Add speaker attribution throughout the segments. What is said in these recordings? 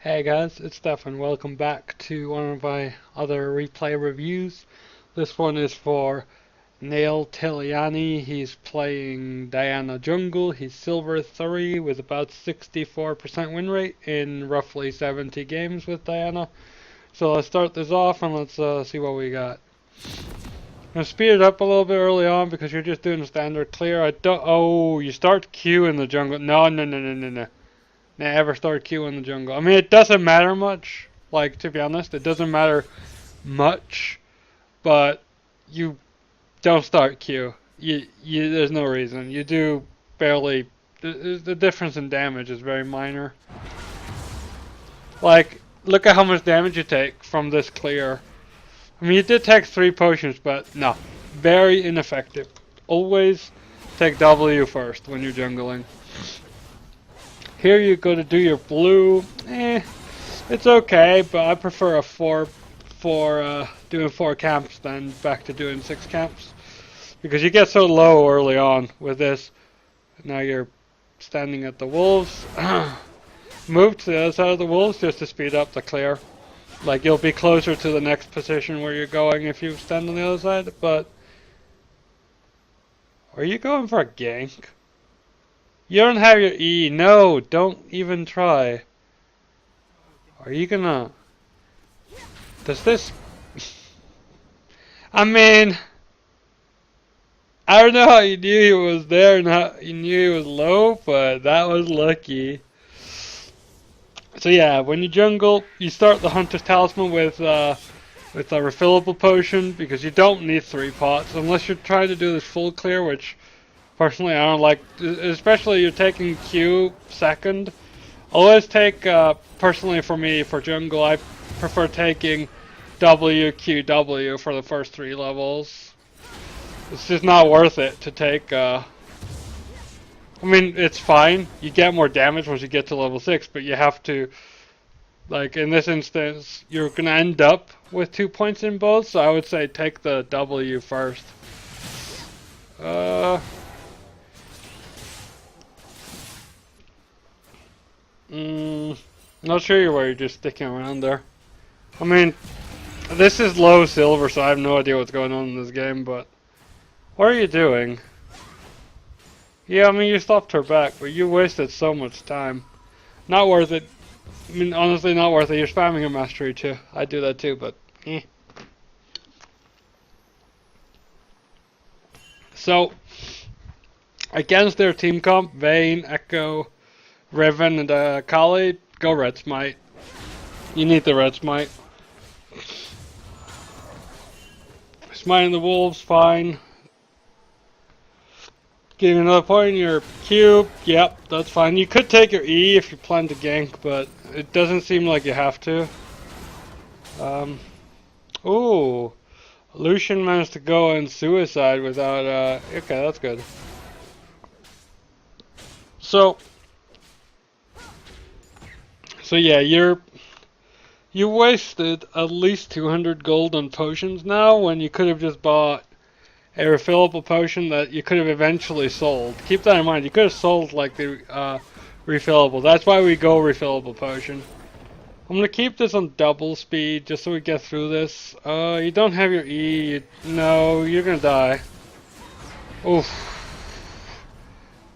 Speaker 1: Hey guys, it's Stefan. Welcome back to one of my other replay reviews. This one is for DarklightDiana. He's playing Diana Jungle. He's Silver 3 with about 64% win rate in roughly 70 games with Diana. So let's start this off and let's see what we got. I'm going to speed it up a little bit early on because you're just doing standard clear. Oh, you start Q in the jungle. No. Never start Q in the jungle. I mean, it doesn't matter much. Like, to be honest, it doesn't matter much. But you don't start Q. There's no reason. You do barely. The difference in damage is very minor. Like, look at how much damage you take from this clear. I mean, you did take 3 potions, but no. Very ineffective. Always take W first when you're jungling. Here you go to do your blue. It's okay, but I prefer a doing 4 camps than back to doing 6 camps. Because you get so low early on with this. Now you're standing at the wolves. Move to the other side of the wolves just to speed up the clear. Like, you'll be closer to the next position where you're going if you stand on the other side, but... Are you going for a gank? You don't have your E. No, don't even try. Are you gonna... Does this... I mean... I don't know how you knew he was there and how you knew he was low, but that was lucky. So yeah, when you jungle, you start the Hunter's Talisman with a refillable potion, because you don't need 3 pots, unless you're trying to do this full clear, which... Personally, I don't like, especially you're taking Q second. Always take, personally for me, for jungle, I prefer taking W, Q, W for the first 3 levels. It's just not worth it to take, I mean, it's fine. You get more damage once you get to level 6, but you have to, like, in this instance, you're going to end up with 2 points in both, so I would say take the W first. Not sure why you're just sticking around there. I mean, this is low silver, so I have no idea what's going on in this game, but... What are you doing? Yeah, I mean, you stopped her back, but you wasted so much time. Not worth it. I mean, honestly, not worth it. You're spamming a mastery too. I do that too, but... So, against their team comp, Vayne, Echo... Riven and Kali, go Red Smite. You need the Red Smite. Smiting the wolves, fine. Getting another point in your cube, yep, that's fine. You could take your E if you plan to gank, but it doesn't seem like you have to. Ooh, Lucian managed to go in suicide without, okay, that's good. So yeah, you wasted at least 200 gold on potions now when you could have just bought a refillable potion that you could have eventually sold. Keep that in mind. You could have sold like the refillable. That's why we go refillable potion. I'm gonna keep this on double speed just so we get through this. You don't have your E. No, you're gonna die. Oof.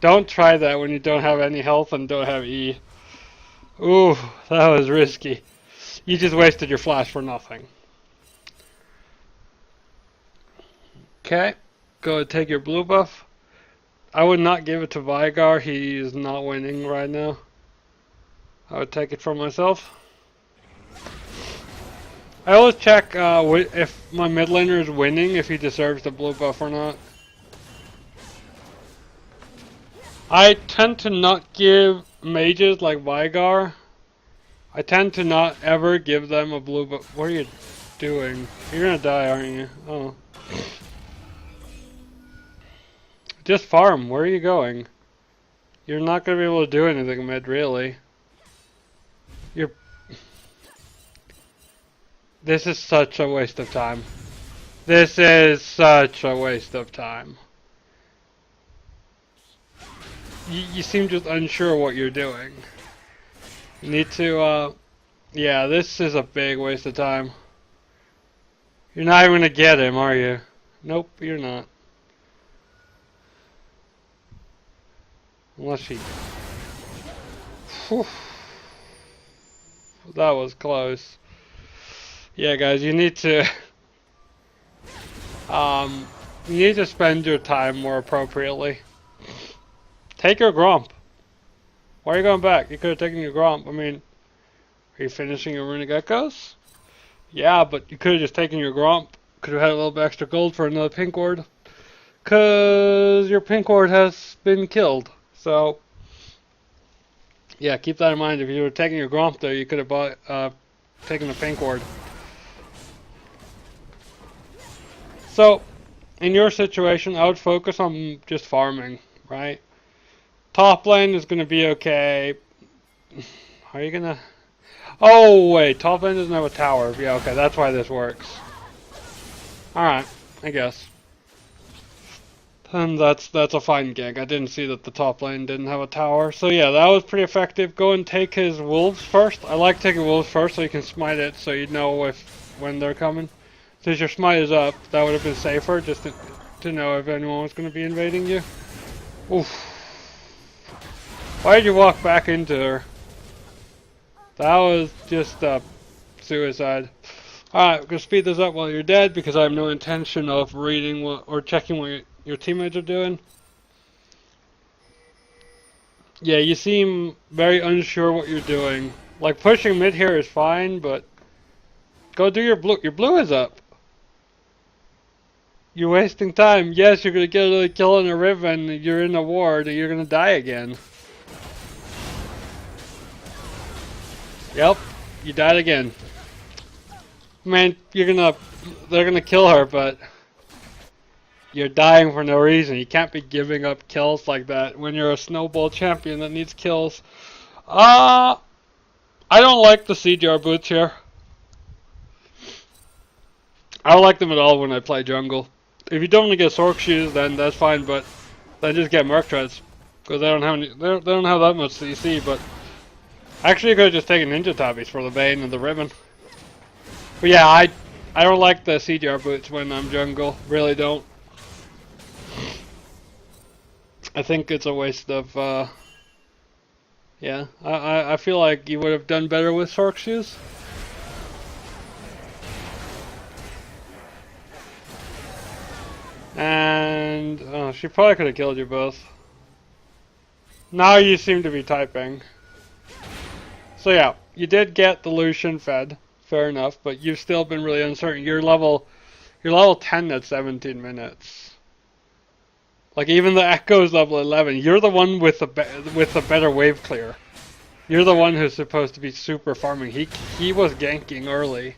Speaker 1: Don't try that when you don't have any health and don't have E. Ooh, that was risky. You just wasted your flash for nothing. Okay, go and take your blue buff. I would not give it to Veigar, he is not winning right now. I would take it for myself. I always check if my mid laner is winning, if he deserves the blue buff or not. I tend to not give mages like Veigar. I tend to not ever give them a blue buff. What are you doing? You're gonna die, aren't you? Oh. Just farm. Where are you going? You're not gonna be able to do anything mid, really. This is such a waste of time. This is such a waste of time. You seem just unsure what you're doing. You need to Yeah, this is a big waste of time. You're not even gonna get him, are you? Nope, you're not. Unless he... Whew. That was close. Yeah, guys, you need to... you need to spend your time more appropriately. Take your Gromp. Why are you going back? You could have taken your Gromp. I mean, are you finishing your Runic Echoes? Yeah, but you could have just taken your Gromp. Could have had a little bit extra gold for another pink ward. Because your pink ward has been killed. So, yeah, keep that in mind. If you were taking your Gromp there, you could have bought, taken the pink ward. So, in your situation, I would focus on just farming, right? Top lane is going to be okay. Are you going to... Oh, wait, top lane doesn't have a tower. Yeah, okay, that's why this works. Alright, I guess. And that's a fine gig. I didn't see that the top lane didn't have a tower. So yeah, that was pretty effective. Go and take his wolves first. I like taking wolves first so you can smite it so you know when they're coming. Since your smite is up, that would have been safer just to know if anyone was going to be invading you. Oof. Why did you walk back into her? That was just suicide. Alright, we're going to speed this up while you're dead because I have no intention of reading or checking what your teammates are doing. Yeah, you seem very unsure what you're doing. Like, pushing mid here is fine, but go do your blue. Your blue is up. You're wasting time. Yes, you're going to get a kill in a Riven, you're in a ward, and you're going to die again. Yep, you died again. Man, they're gonna kill her, but you're dying for no reason. You can't be giving up kills like that when you're a snowball champion that needs kills. I don't like the CDR boots here. I don't like them at all when I play jungle. If you don't want to get Sork shoes, then that's fine, but then just get Merc Treads. Because they don't have that much CC, but actually you could have just taken Ninja Tabbies for the Bane and the Ribbon. But yeah, I don't like the CDR boots when I'm jungle. Really don't. I think it's a waste of, yeah. I feel like you would have done better with Sork shoes. And, oh, she probably could have killed you both. Now you seem to be typing. So yeah, you did get the Lucian fed. Fair enough, but you've still been really uncertain. You're level 10 at 17 minutes. Like even the Echo's level 11. You're the one with the better wave clear. You're the one who's supposed to be super farming. He was ganking early,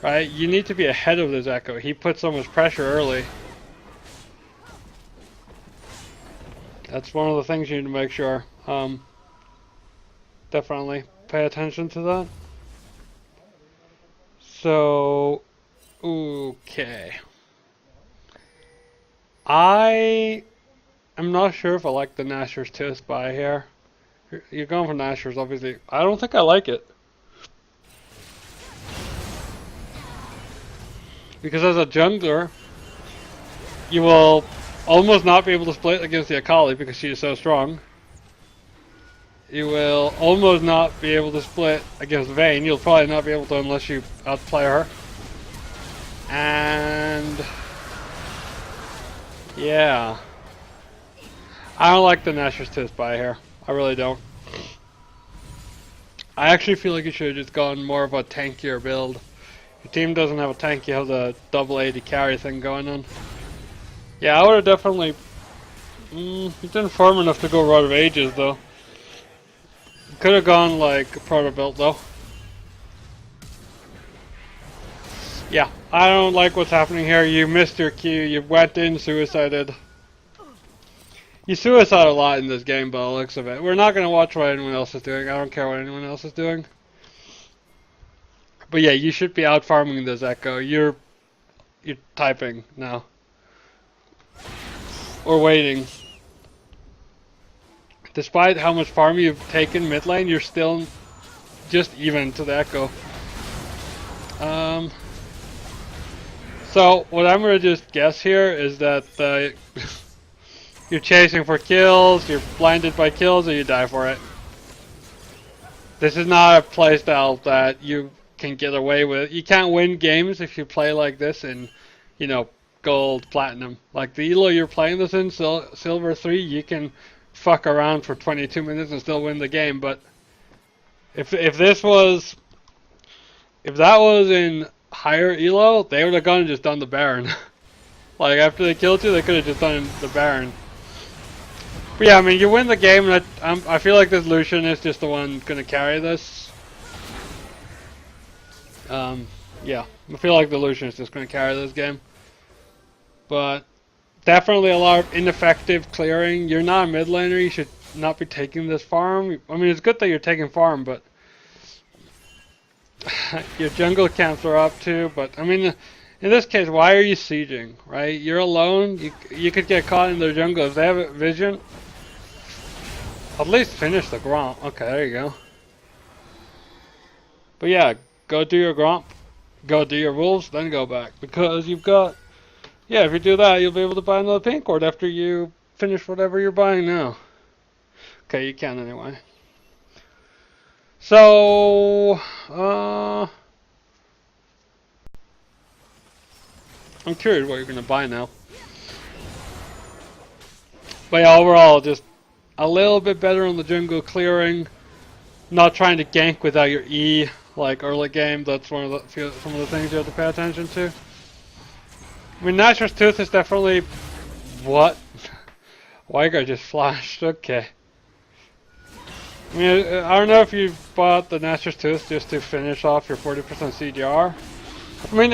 Speaker 1: right? You need to be ahead of this Echo. He put so much pressure early. That's one of the things you need to make sure. Definitely pay attention to that. So, okay. I am not sure if I like the Nashor's Tooth buy here. You're going for Nashor's, obviously. I don't think I like it. Because as a jungler, you will almost not be able to split against the Akali because she is so strong. You will almost not be able to split against Vayne. You'll probably not be able to unless you outplay her. And yeah, I don't like the Nashor's Tooth buy here. I really don't. I actually feel like you should have just gone more of a tankier build. Your team doesn't have a tank, you have the double AD carry thing going on. Yeah, I would have definitely... you didn't farm enough to go Rod of Ages though. Could have gone like a proto build though. Yeah, I don't like what's happening here. You missed your Q, you went in, suicided. You suicide a lot in this game by the looks of it. We're not going to watch what anyone else is doing. I don't care what anyone else is doing. But yeah, you should be out farming this Echo. You're typing now. Or waiting. Despite how much farm you've taken mid lane, you're still just even to the echo. So what I'm gonna just guess here is that you're chasing for kills, you're blinded by kills, or you die for it. This is not a playstyle that you can get away with. You can't win games if you play like this in, you know, gold, platinum. Like the elo you're playing this in, silver 3, you can fuck around for 22 minutes and still win the game. But if that was in higher elo, they would have gone and just done the Baron. Like after they killed you, they could have just done the Baron. But yeah, I mean, you win the game, and I feel like this Lucian is just the one gonna carry this. Yeah, I feel like the Lucian is just gonna carry this game. But definitely a lot of ineffective clearing. You're not a mid laner, you should not be taking this farm. I mean, it's good that you're taking farm, but your jungle camps are up too. But I mean, in this case, why are you sieging, right? You're alone, you could get caught in their jungle. If they have a vision, at least finish the Gromp. Okay, there you go. But yeah, go do your Gromp, go do your Wolves, then go back. Because you've got... Yeah, if you do that, you'll be able to buy another pink ward after you finish whatever you're buying now. Okay, you can anyway. So... I'm curious what you're going to buy now. But yeah, overall, just a little bit better on the jungle clearing. Not trying to gank without your E, like early game. That's some of the things you have to pay attention to. I mean, Nashor's Tooth is definitely... What? Weiger just flashed, okay. I mean, I don't know if you bought the Nashor's Tooth just to finish off your 40% CGR. I mean,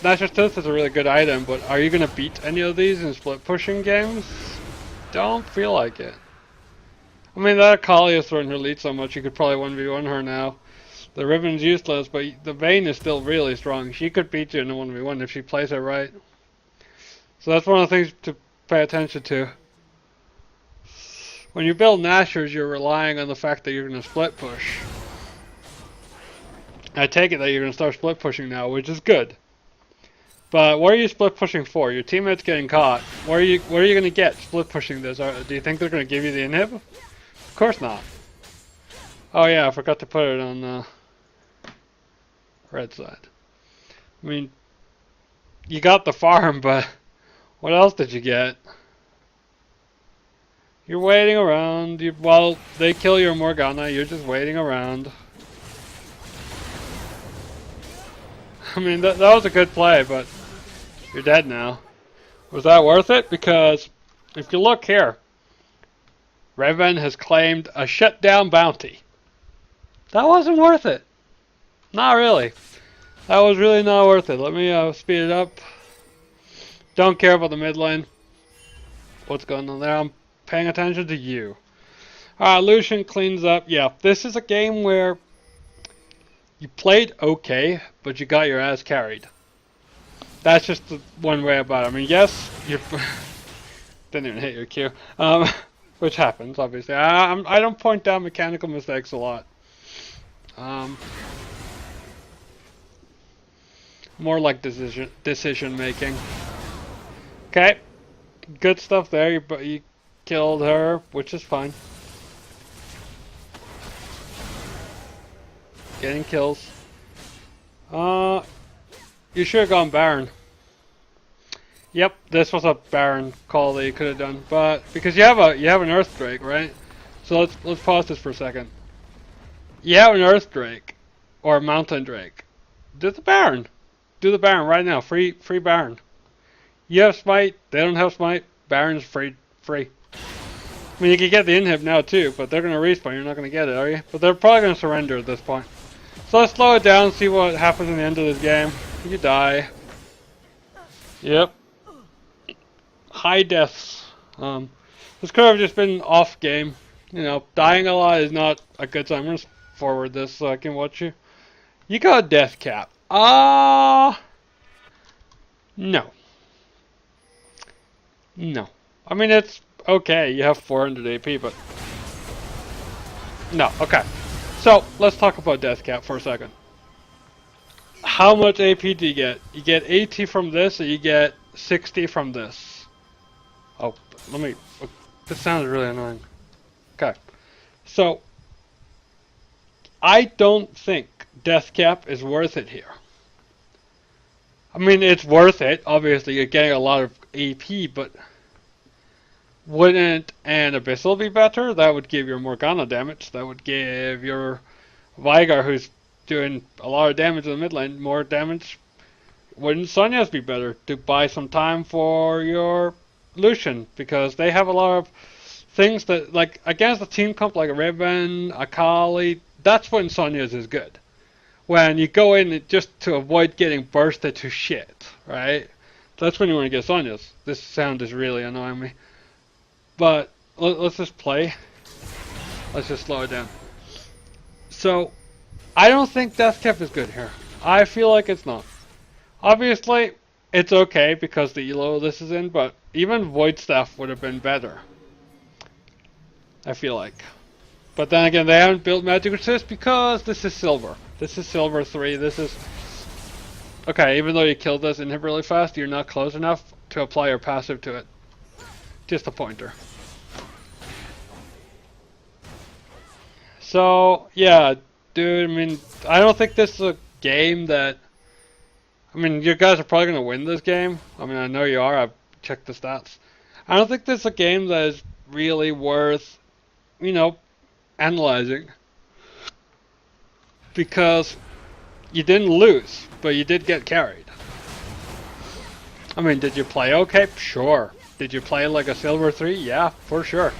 Speaker 1: Nashor's Tooth is a really good item, but are you going to beat any of these in split pushing games? Don't feel like it. I mean, that Akali is throwing her lead so much, you could probably 1v1 her now. The Riven's useless, but the Vayne is still really strong. She could beat you in a 1v1 if she plays it right. So that's one of the things to pay attention to. When you build Nashors, you're relying on the fact that you're going to split push. I take it that you're going to start split pushing now, which is good. But what are you split pushing for? Your teammate's getting caught. What are you going to get split pushing this? Do you think they're going to give you the inhib? Of course not. Oh yeah, I forgot to put it on the red side. I mean, you got the farm, but what else did you get? You're waiting around. Well, they kill your Morgana. You're just waiting around. I mean, that was a good play, but you're dead now. Was that worth it? Because if you look here, Riven has claimed a shutdown bounty. That wasn't worth it. Not really. That was really not worth it. Let me speed it up. Don't care about the mid lane. What's going on there? I'm paying attention to you. Lucian cleans up. Yeah, this is a game where you played okay, but you got your ass carried. That's just the one way about it. I mean, yes, you didn't even hit your Q, which happens, obviously. I don't point out mechanical mistakes a lot. More like decision making. Okay, good stuff there. You killed her, which is fine. Getting kills. You should have gone Baron. Yep, this was a Baron call that you could have done, but because you have an Earth Drake, right? So let's pause this for a second. You have an Earth Drake or a Mountain Drake. Do the Baron. Do the Baron right now. Free Baron. You have Smite. They don't have Smite. Baron's free. I mean, you can get the inhib now too, but they're gonna respawn. You're not gonna get it, are you? But they're probably gonna surrender at this point. So let's slow it down and see what happens in the end of this game. You die. Yep. High deaths. This could have just been off game. You know, dying a lot is not a good sign. I'm gonna forward this so I can watch you. You got a death cap. No. No. I mean, it's okay. You have 400 AP, but... No, okay. So, let's talk about Deathcap for a second. How much AP do you get? You get 80 from this, or you get 60 from this? Oh, let me... This sounds really annoying. Okay. So, I don't think Deathcap is worth it here. I mean, it's worth it. Obviously, you're getting a lot of AP, but... Wouldn't an Abyssal be better? That would give your Morgana damage. That would give your Veigar, who's doing a lot of damage in the mid lane, more damage. Wouldn't Sonya's be better to buy some time for your Lucian? Because they have a lot of things that, like, against a team comp like a Riven, Akali, that's when Sonya's is good. When you go in just to avoid getting bursted to shit, right? That's when you want to get Sonya's. This sound is really annoying me. But let's just play. Let's just slow it down. So, I don't think Deathcap is good here. I feel like it's not. Obviously, it's okay because the elo this is in, but even Void Staff would have been better. I feel like. But then again, they haven't built Magic Resist because this is Silver. This is Silver 3. This is... Okay, even though you killed this inhib really fast, you're not close enough to apply your passive to it. Just a pointer. So, yeah, dude, I mean, I don't think this is a game that... I mean, you guys are probably going to win this game. I mean, I know you are. I've checked the stats. I don't think this is a game that is really worth, you know, analyzing. Because you didn't lose, but you did get carried. I mean, did you play okay? Sure. Did you play like a Silver 3? Yeah, for sure.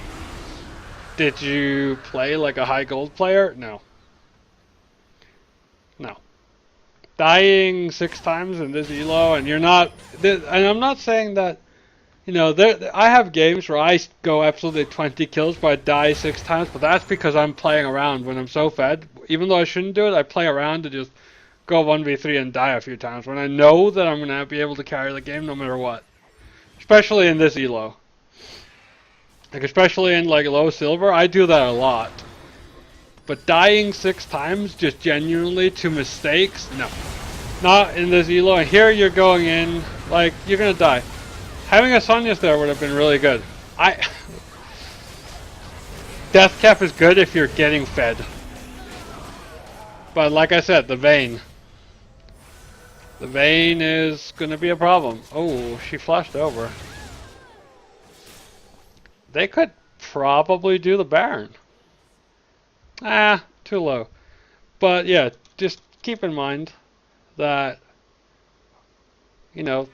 Speaker 1: Did you play like a high gold player? No. No. Dying 6 times in this elo, and you're not... And I'm not saying that... You know, I have games where I go absolutely 20 kills, but I die 6 times, but that's because I'm playing around when I'm so fed. Even though I shouldn't do it, I play around to just go 1v3 and die a few times when I know that I'm going to be able to carry the game no matter what. Especially in this elo. Like, especially in, like, low silver, I do that a lot. But dying 6 times just genuinely to mistakes, no. Not in this elo. And here you're going in, like, you're going to die. Having a Sonya's there would have been really good. Deathcap is good if you're getting fed. But like I said, the Vayne. The Vayne is going to be a problem. Oh, she flashed over. They could probably do the Baron. Too low. But yeah, just keep in mind that, you know,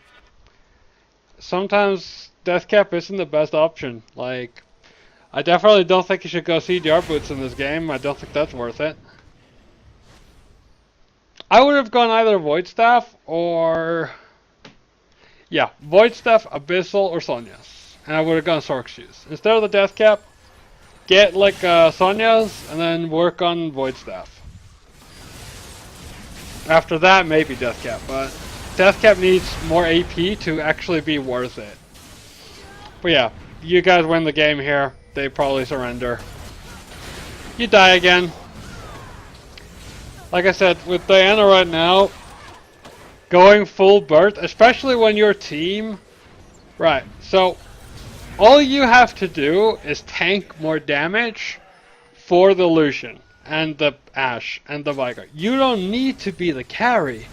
Speaker 1: sometimes Deathcap isn't the best option. Like, I definitely don't think you should go CDR boots in this game. I don't think that's worth it. I would have gone either Void Staff or... Yeah, Void Staff, Abyssal, or Sonya's. And I would have gone Sorc Shoes. Instead of the Deathcap, get like Sonya's and then work on Void Staff. After that, maybe Deathcap, but Deathcap needs more AP to actually be worth it. But yeah, you guys win the game here. They probably surrender. You die again. Like I said, with Diana right now, going full burst, especially when your team... Right, so all you have to do is tank more damage for the Lucian and the Ashe and the Veigar. You don't need to be the carry.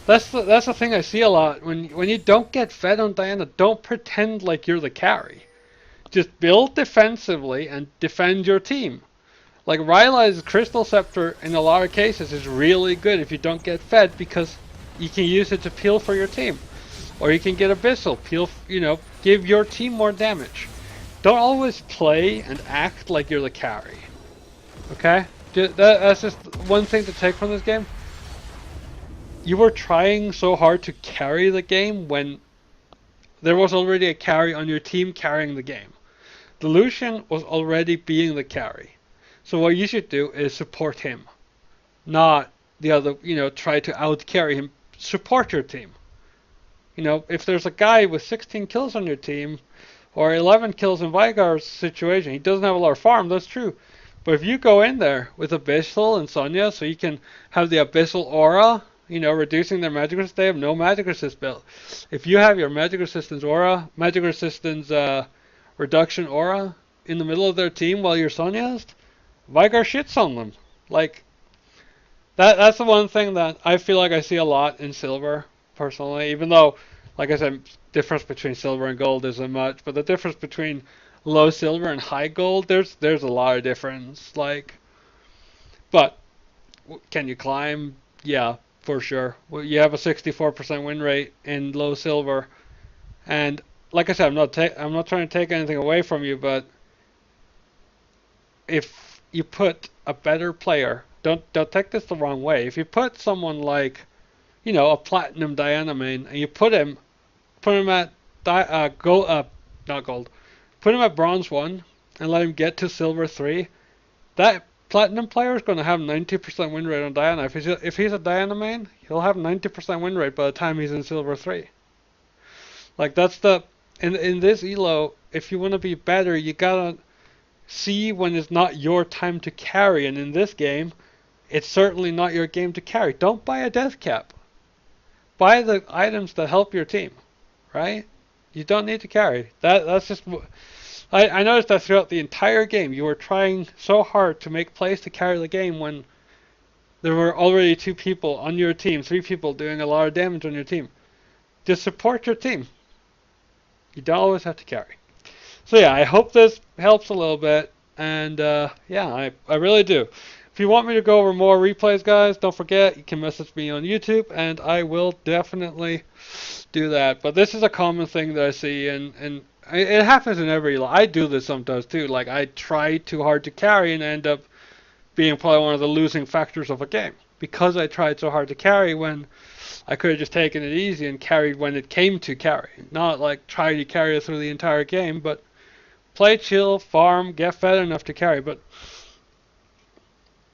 Speaker 1: That's the thing I see a lot. When you don't get fed on Diana, don't pretend like you're the carry. Just build defensively and defend your team. Like Rylai's Crystal Scepter in a lot of cases is really good if you don't get fed because you can use it to peel for your team. Or you can get Abyssal, peel, you know, give your team more damage. Don't always play and act like you're the carry. Okay? That's just one thing to take from this game. You were trying so hard to carry the game when there was already a carry on your team carrying the game. The Lucian was already being the carry. So what you should do is support him. Not the other, you know, try to out-carry him. Support your team. You know, if there's a guy with 16 kills on your team, or 11 kills in Veigar's situation, he doesn't have a lot of farm, that's true. But if you go in there with Abyssal and Sonya, so you can have the Abyssal aura, you know, reducing their magic resist, they have no magic resist built. If you have your magic resistance aura, magic resistance reduction aura in the middle of their team while you're Sonya's, Vigar shits on them. Like, that's the one thing that I feel like I see a lot in silver, personally, even though, like I said, difference between silver and gold isn't much, but the difference between low silver and high gold, there's a lot of difference. Like, but can you climb? Yeah, for sure. Well, you have a 64% win rate in low silver, and like I said, I'm not trying to take anything away from you, but if you put a better player, don't take this the wrong way. If you put someone like, you know, a platinum Diana main, and you put him at gold, not gold, put him at bronze 1, and let him get to silver 3, that platinum player is going to have 90% win rate on Diana. If he's a Diana main, he'll have 90% win rate by the time he's in silver 3. Like, that's the in this elo, if you want to be better, you gotta see when it's not your time to carry, and in this game, it's certainly not your game to carry. Don't buy a death cap. Buy the items that help your team, right? You don't need to carry. That's just. I noticed that throughout the entire game, you were trying so hard to make plays to carry the game when there were already 2 people on your team, 3 people doing a lot of damage on your team. Just support your team. You don't always have to carry. So yeah, I hope this helps a little bit, and yeah, I really do. If you want me to go over more replays, guys, don't forget, you can message me on YouTube, and I will definitely do that. But this is a common thing that I see, and it happens in every. I do this sometimes too. Like, I try too hard to carry and end up being probably one of the losing factors of a game because I tried so hard to carry when I could have just taken it easy and carried when it came to carry. Not like try to carry it through the entire game, but play chill, farm, get fed enough to carry. But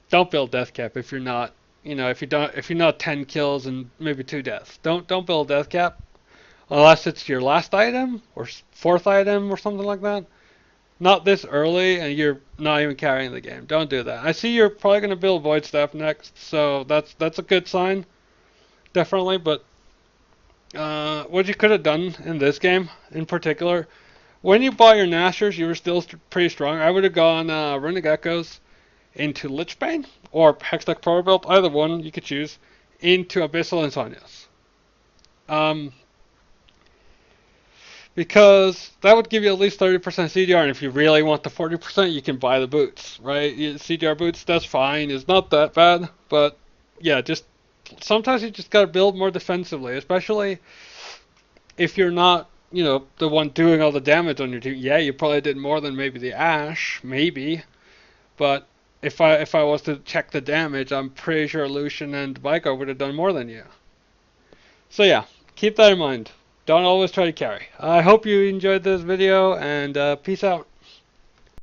Speaker 1: don't build death cap if you're not, you know, if you're not 10 kills and maybe 2 deaths. Don't build death cap unless it's your last item or 4th item or something like that. Not this early and you're not even carrying the game. Don't do that. I see you're probably going to build Void Staff next, so that's a good sign, definitely. But what you could have done in this game in particular, when you bought your Nashers, you were still pretty strong. I would have gone Runic Echoes into Lichbane or Hextech Power Belt, either one you could choose, into Abyssal and Sonya's. Because that would give you at least 30% CDR, and if you really want the 40%, you can buy the boots, right? CDR boots, that's fine. It's not that bad, but yeah, just sometimes you just gotta build more defensively, especially if you're not, you know, the one doing all the damage on your team. Yeah, you probably did more than maybe the Ashe, maybe, but if I was to check the damage, I'm pretty sure Lucian and Vicar would have done more than you. So yeah, keep that in mind. Don't always try to carry. I hope you enjoyed this video, and peace out.